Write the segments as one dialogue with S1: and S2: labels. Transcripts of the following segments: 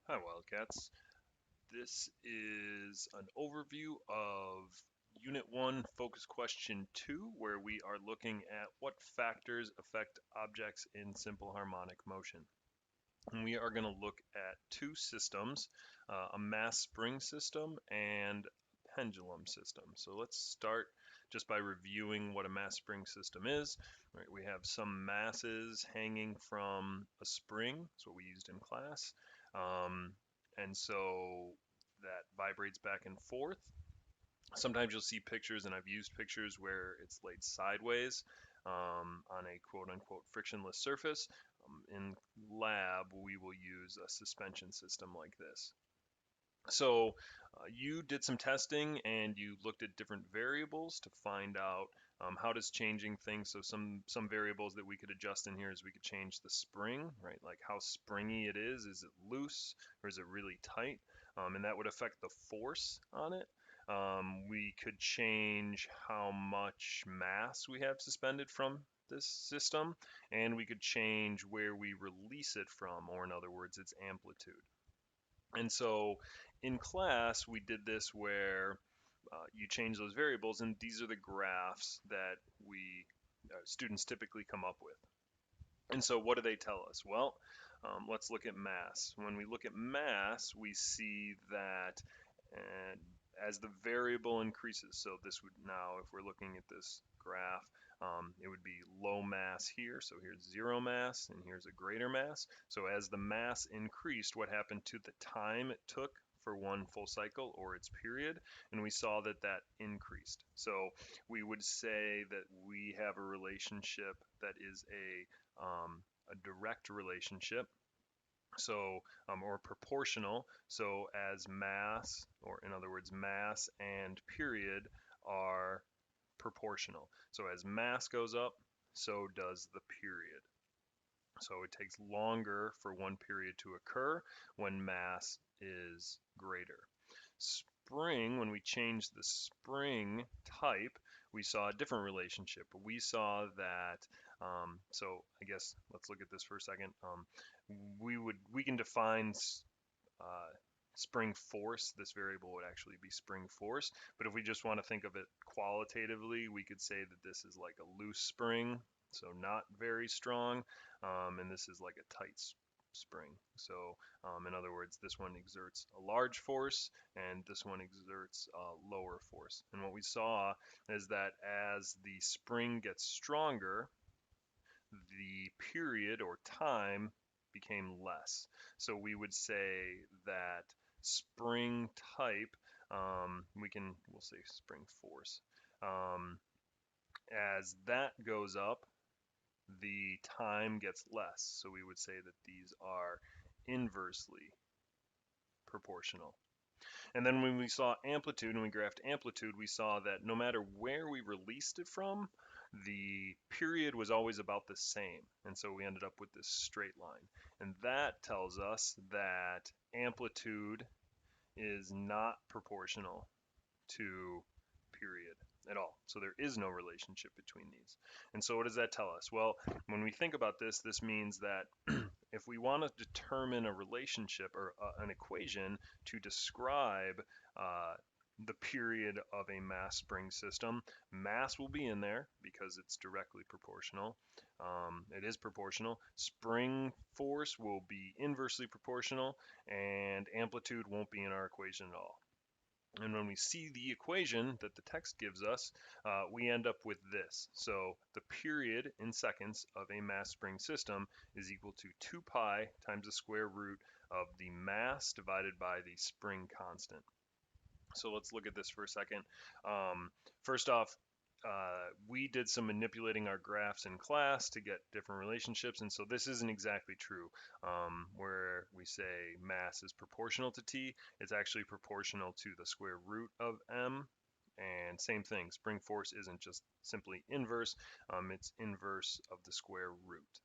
S1: Hi Wildcats. This is an overview of Unit 1 Focus Question 2, where we are looking at what factors affect objects in simple harmonic motion. And we are going to look at two systems, a mass spring system and pendulum system. So let's start just by reviewing what a mass spring system is. Right, we have some masses hanging from a spring. That's what we used in class. Um, and so that vibrates back and forth. Sometimes you'll see pictures, and I've used pictures where it's laid sideways on a quote unquote frictionless surface. In lab, we will use a suspension system like this. So you did some testing and you looked at different variables to find out how does changing things. So some variables that we could adjust in here is we could change the spring, right? Like how springy it is. Is it loose or is it really tight? And that would affect the force on it. We could change how much mass we have suspended from this system, and we could change where we release it from, or in other words, its amplitude. And so in class, we did this where you change those variables, and these are the graphs that we students typically come up with. And so what do they tell us? Well, let's look at mass. When we look at mass, we see that as the variable increases, so this would now, if we're looking at this graph, it would be low mass here. So here's zero mass, and here's a greater mass. So as the mass increased, what happened to the time it took for one full cycle or its period? And we saw that that increased. So we would say that we have a relationship that is a direct relationship, so or proportional. So as mass, or in other words, mass and period are proportional. So as mass goes up, so does the period. So it takes longer for one period to occur when mass is greater. Spring, when we changed the spring type, we saw a different relationship. We saw that, so I guess let's look at this for a second. We can define uh, spring force. This variable would actually be spring force. But if we just want to think of it qualitatively, we could say that this is like a loose spring, so not very strong, and this is like a tight spring. So in other words, this one exerts a large force and this one exerts a lower force. And what we saw is that as the spring gets stronger, the period or time became less. So we would say that spring type, we'll say spring force. As that goes up, the time gets less. So we would say that these are inversely proportional. And then when we saw amplitude and we graphed amplitude, we saw that no matter where we released it from, the period was always about the same. And so we ended up with this straight line. And that tells us that amplitude is not proportional to period at all. So there is no relationship between these. And so what does that tell us? Well, when we think about this, this means that if we want to determine a relationship or an equation to describe the period of a mass spring system, mass will be in there because it's directly proportional. It is proportional. Spring force will be inversely proportional, and amplitude won't be in our equation at all. And when we see the equation that the text gives us, we end up with this. So the period in seconds of a mass spring system is equal to 2 pi times the square root of the mass divided by the spring constant. So let's look at this for a second. First off, we did some manipulating our graphs in class to get different relationships, and so this isn't exactly true. Where we say mass is proportional to t, it's actually proportional to the square root of m. And same thing, spring force isn't just simply inverse, it's inverse of the square root.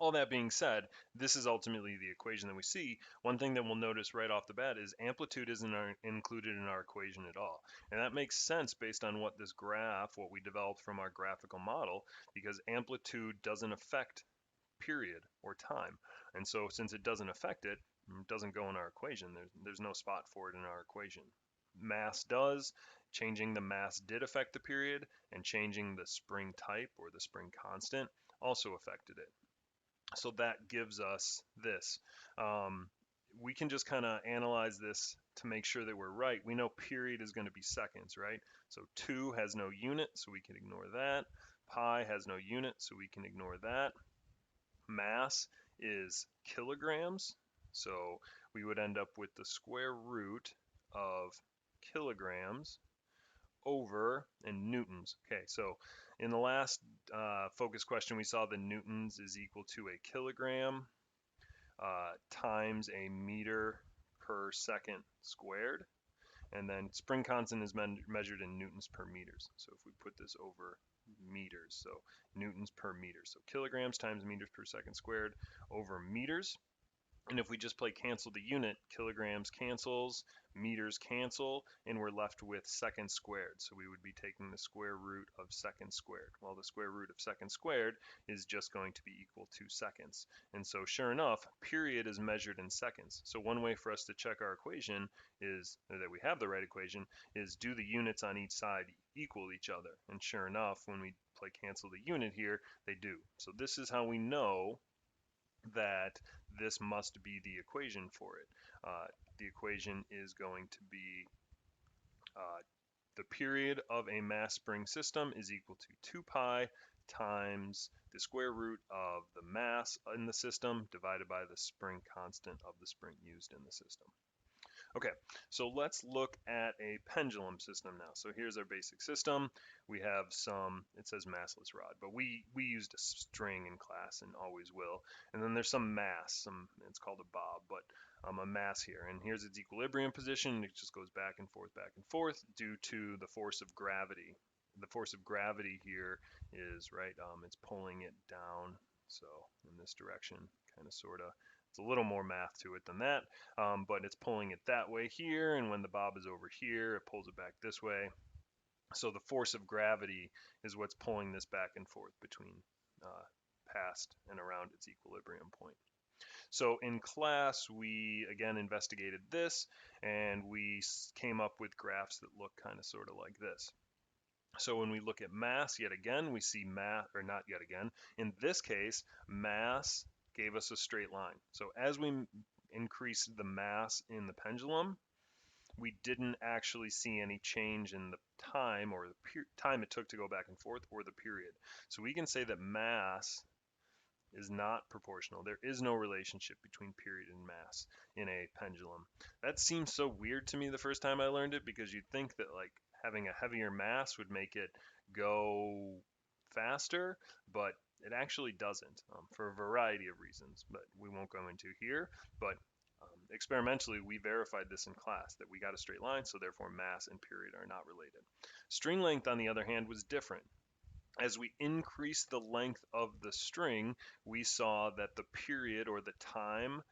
S1: All that being said, this is ultimately the equation that we see. One thing that we'll notice right off the bat is amplitude isn't included in our equation at all. And that makes sense based on what this graph, what we developed from our graphical model, because amplitude doesn't affect period or time. And so since it doesn't affect it, it doesn't go in our equation. There's no spot for it in our equation. Mass does. Changing the mass did affect the period, and changing the spring type or the spring constant also affected it. So that gives us this. We can just kind of analyze this to make sure that we're right. We know period is going to be seconds, right? So 2 has no unit, so we can ignore that. Pi has no unit, so we can ignore that. Mass is kilograms, so we would end up with the square root of kilograms over in newtons. Okay, so in the last focus question, we saw the newtons is equal to a kilogram times a meter per second squared. And then spring constant is measured in newtons per meters. So if we put this over meters, so newtons per meter. So kilograms times meters per second squared over meters. And if we just play cancel the unit, kilograms cancels, meters cancel, and we're left with seconds squared. So we would be taking the square root of seconds squared. Well, the square root of seconds squared is just going to be equal to seconds. And so sure enough, period is measured in seconds. So one way for us to check our equation is, that we have the right equation, is do the units on each side equal each other. And sure enough, when we play cancel the unit here, they do. So this is how we know that this must be the equation for it. The equation is going to be the period of a mass spring system is equal to 2 pi times the square root of the mass in the system divided by the spring constant of the spring used in the system. Okay, so let's look at a pendulum system now. So here's our basic system. We have some, it says massless rod, but we used a string in class and always will. And then there's some mass, it's called a bob, but a mass here. And here's its equilibrium position. It just goes back and forth due to the force of gravity. The force of gravity here is, right, it's pulling it down. So in this direction, kind of, sort of. It's a little more math to it than that, but it's pulling it that way here, and when the bob is over here, it pulls it back this way. So the force of gravity is what's pulling this back and forth between past and around its equilibrium point. So in class, we again investigated this, and we came up with graphs that look kind of sort of like this. So when we look at mass, yet again, we see mass, or not yet again, in this case, mass gave us a straight line. So as we increased the mass in the pendulum, we didn't actually see any change in the time, or the time it took to go back and forth, or the period. So we can say that mass is not proportional. There is no relationship between period and mass in a pendulum. That seems so weird to me the first time I learned it, because you'd think that like having a heavier mass would make it go faster, but it actually doesn't, for a variety of reasons, but we won't go into here. But experimentally, we verified this in class, that we got a straight line, so therefore mass and period are not related. String length, on the other hand, was different. As we increased the length of the string, we saw that the period, or the time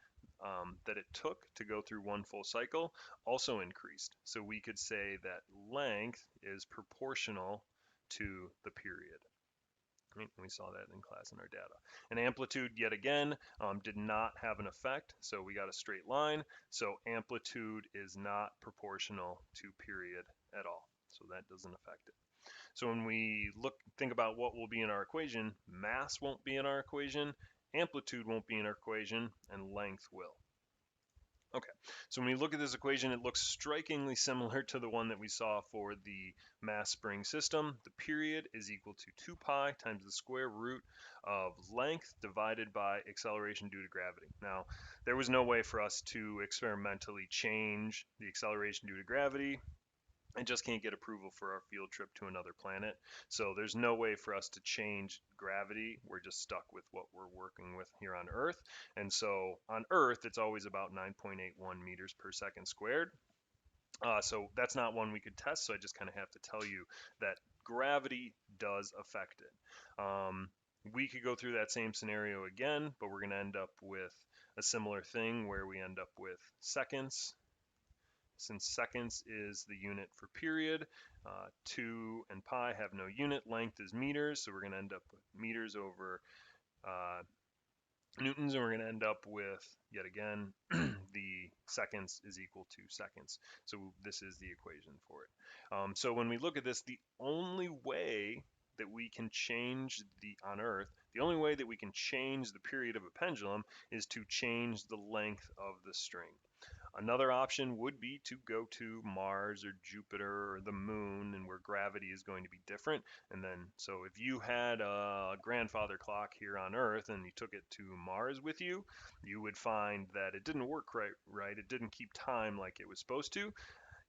S1: that it took to go through one full cycle, also increased. So we could say that length is proportional to the period. We saw that in class in our data. And amplitude, yet again, did not have an effect, so we got a straight line. So amplitude is not proportional to period at all, so that doesn't affect it. So when we think about what will be in our equation, mass won't be in our equation, amplitude won't be in our equation, and length will. Okay, so when we look at this equation, it looks strikingly similar to the one that we saw for the mass spring system. The period is equal to 2 pi times the square root of length divided by acceleration due to gravity. Now, there was no way for us to experimentally change the acceleration due to gravity. I just can't get approval for our field trip to another planet. So there's no way for us to change gravity. We're just stuck with what we're working with here on Earth. And so on Earth, it's always about 9.81 meters per second squared. So that's not one we could test. So I just kind of have to tell you that gravity does affect it. We could go through that same scenario again, but we're going to end up with a similar thing where we end up with seconds. Since seconds is the unit for period, 2 and pi have no unit, length is meters, so we're going to end up with meters over newtons, and we're going to end up with, yet again, the seconds is equal to seconds. So this is the equation for it. So when we look at this, the only way that we can change on Earth, the only way that we can change the period of a pendulum is to change the length of the string. Another option would be to go to Mars or Jupiter or the moon, and where gravity is going to be different. And then, so if you had a grandfather clock here on Earth and you took it to Mars with you, you would find that it didn't work right. It didn't keep time like it was supposed to.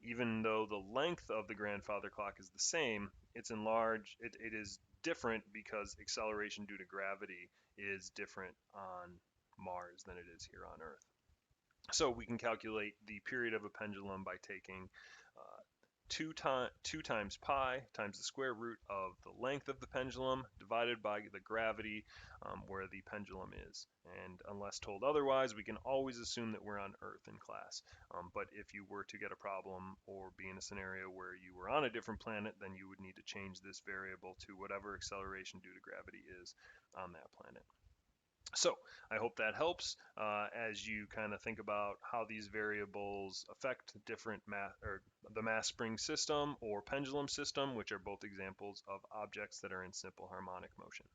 S1: Even though the length of the grandfather clock is the same, it's enlarged. It is different because acceleration due to gravity is different on Mars than it is here on Earth. So we can calculate the period of a pendulum by taking 2 times pi times the square root of the length of the pendulum divided by the gravity where the pendulum is. And unless told otherwise, we can always assume that we're on Earth in class. But if you were to get a problem or be in a scenario where you were on a different planet, then you would need to change this variable to whatever acceleration due to gravity is on that planet. So I hope that helps as you kind of think about how these variables affect different mass or the mass spring system or pendulum system, which are both examples of objects that are in simple harmonic motion.